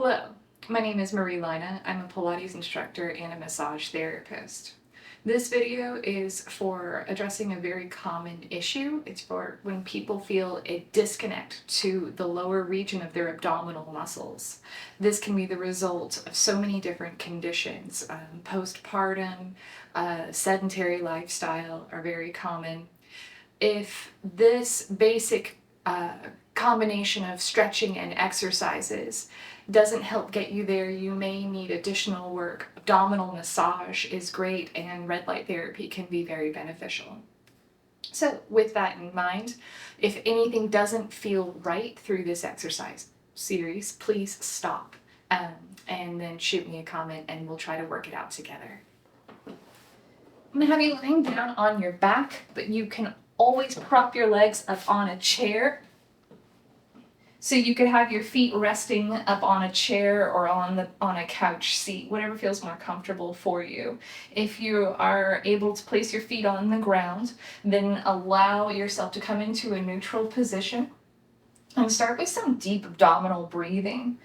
Hello, my name is Marie Lina. I'm a Pilates instructor and a massage therapist. This video is for addressing a very common issue. It's for when people feel a disconnect to the lower region of their abdominal muscles. This can be the result of so many different conditions. Postpartum, sedentary lifestyle are very common. If this basic combination of stretching and exercises doesn't help get you there, you may need additional work. Abdominal massage is great, and red light therapy can be very beneficial. So with that in mind, if anything doesn't feel right through this exercise series, please stop and then shoot me a comment and we'll try to work it out together. I'm gonna have you lying down on your back, but you can always prop your legs up on a chair. So you could have your feet resting up on a chair or on a couch seat, whatever feels more comfortable for you. If you are able to place your feet on the ground, then allow yourself to come into a neutral position and start with some deep abdominal breathing.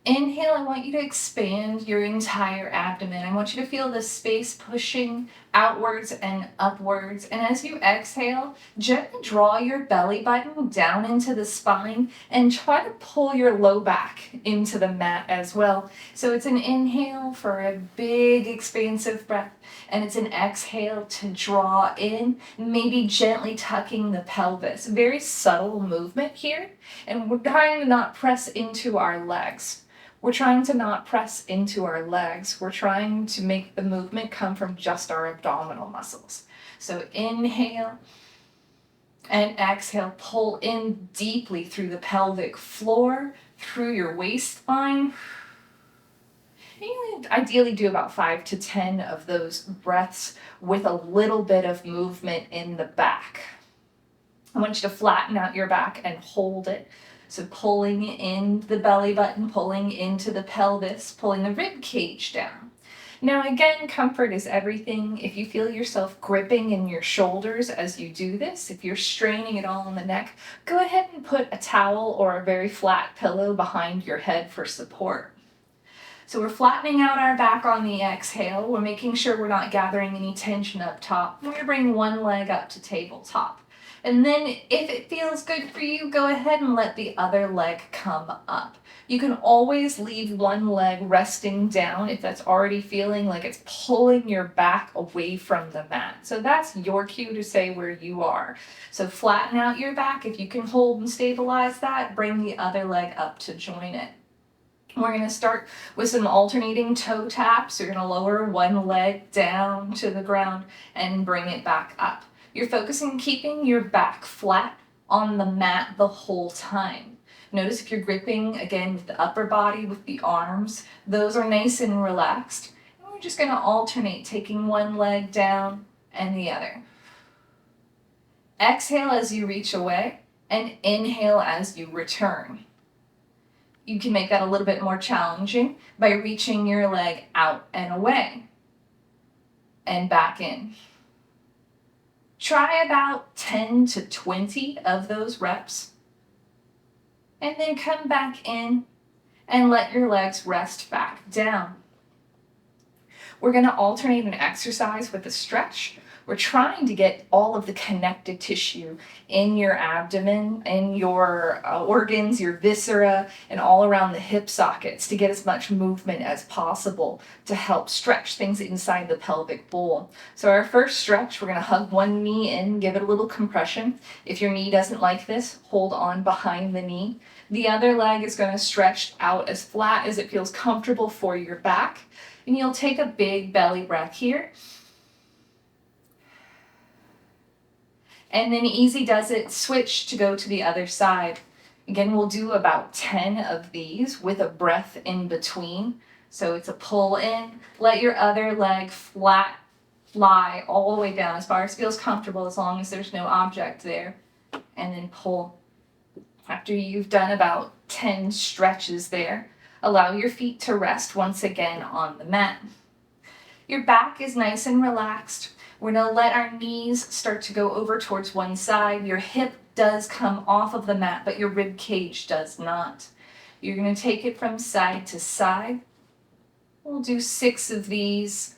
Inhale, I want you to expand your entire abdomen. I want you to feel the space pushing outwards and upwards. And as you exhale, gently draw your belly button down into the spine and try to pull your low back into the mat as well. So it's an inhale for a big expansive breath, and it's an exhale to draw in, maybe gently tucking the pelvis. Very subtle movement here, and we're trying to not press into our legs. We're trying to not press into our legs. We're trying to make the movement come from just our abdominal muscles. So inhale and exhale, pull in deeply through the pelvic floor, through your waistline. And you ideally do about 5 to 10 of those breaths with a little bit of movement in the back. I want you to flatten out your back and hold it. So pulling in the belly button, pulling into the pelvis, pulling the rib cage down. Now again, comfort is everything. If you feel yourself gripping in your shoulders as you do this, if you're straining at all in the neck, go ahead and put a towel or a very flat pillow behind your head for support. So we're flattening out our back on the exhale. We're making sure we're not gathering any tension up top. We're going to bring one leg up to tabletop. And then if it feels good for you, go ahead and let the other leg come up. You can always leave one leg resting down if that's already feeling like it's pulling your back away from the mat. So that's your cue to say where you are. So flatten out your back. If you can hold and stabilize that, bring the other leg up to join it. We're going to start with some alternating toe taps. You're going to lower one leg down to the ground and bring it back up. You're focusing on keeping your back flat on the mat the whole time. Notice if you're gripping, again, with the upper body, with the arms, those are nice and relaxed. And we're just going to alternate, taking one leg down and the other. Exhale as you reach away, and inhale as you return. You can make that a little bit more challenging by reaching your leg out and away and back in. Try about 10 to 20 of those reps, and then come back in and let your legs rest back down. We're going to alternate an exercise with a stretch. We're trying to get all of the connective tissue in your abdomen, in your organs, your viscera, and all around the hip sockets to get as much movement as possible to help stretch things inside the pelvic bowl. So our first stretch, we're going to hug one knee in, give it a little compression. If your knee doesn't like this, hold on behind the knee. The other leg is going to stretch out as flat as it feels comfortable for your back. And you'll take a big belly breath here. And then easy does it, switch to go to the other side. Again, we'll do about 10 of these with a breath in between. So it's a pull in, let your other leg flat lie all the way down as far as feels comfortable, as long as there's no object there, and then pull. After you've done about 10 stretches there, allow your feet to rest once again on the mat. Your back is nice and relaxed. We're going to let our knees start to go over towards one side. Your hip does come off of the mat, but your rib cage does not. You're going to take it from side to side. We'll do 6 of these.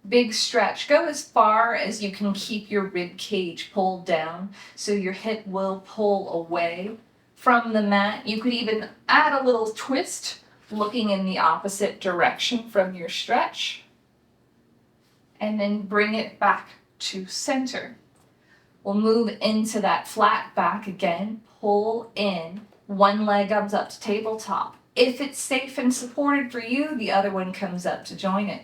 Big stretch. Go as far as you can keep your rib cage pulled down so your hip will pull away from the mat. You could even add a little twist looking in the opposite direction from your stretch. And then bring it back to center. We'll move into that flat back again. Pull in. One leg comes up to tabletop. If it's safe and supported for you, the other one comes up to join it.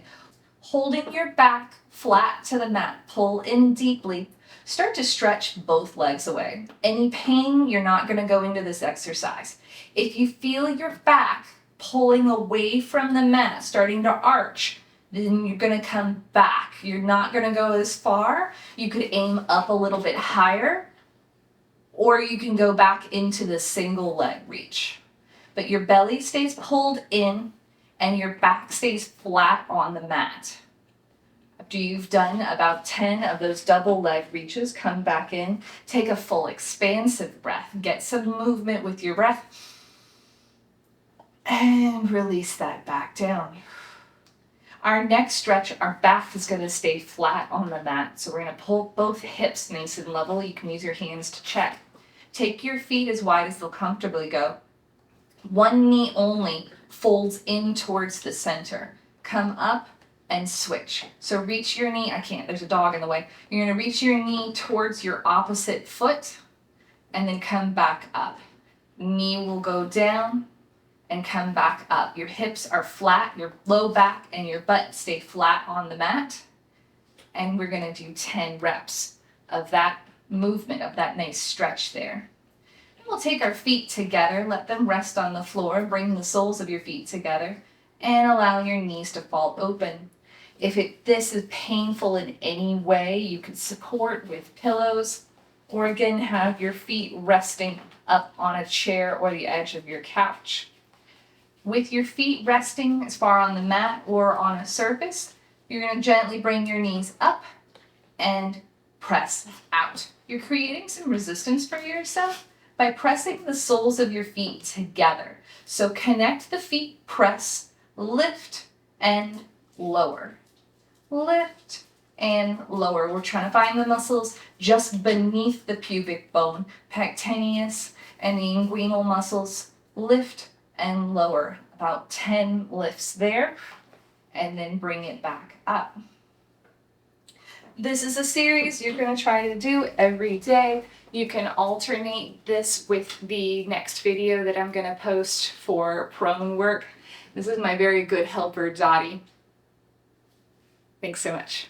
Holding your back flat to the mat, pull in deeply. Start to stretch both legs away. Any pain, you're not going to go into this exercise. If you feel your back pulling away from the mat, starting to arch, then you're going to come back. You're not going to go as far. You could aim up a little bit higher, or you can go back into the single leg reach. But your belly stays pulled in and your back stays flat on the mat. After you've done about 10 of those double leg reaches, come back in, take a full expansive breath, get some movement with your breath, and release that back down. Our next stretch, our back is going to stay flat on the mat, so we're going to pull both hips nice and level. You can use your hands to check. Take your feet as wide as they'll comfortably go. One knee only folds in towards the center. Come up and switch. So reach your knee, there's a dog in the way. You're going to reach your knee towards your opposite foot and then come back up. Knee will go down and come back up. Your hips are flat, your low back and your butt stay flat on the mat. And we're going to do 10 reps of that movement, of that nice stretch there. We'll take our feet together, let them rest on the floor, bring the soles of your feet together, and allow your knees to fall open. If this is painful in any way, you can support with pillows, or again, have your feet resting up on a chair or the edge of your couch. With your feet resting as far on the mat or on a surface, you're going to gently bring your knees up and press out. You're creating some resistance for yourself by pressing the soles of your feet together. So connect the feet, press, lift, and lower. Lift and lower. We're trying to find the muscles just beneath the pubic bone, pectineus and the inguinal muscles. Lift and lower. About 10 lifts there, and then bring it back up. This is a series you're going to try to do every day. You can alternate this with the next video that I'm going to post for prone work. This is my very good helper, Dottie. Thanks so much.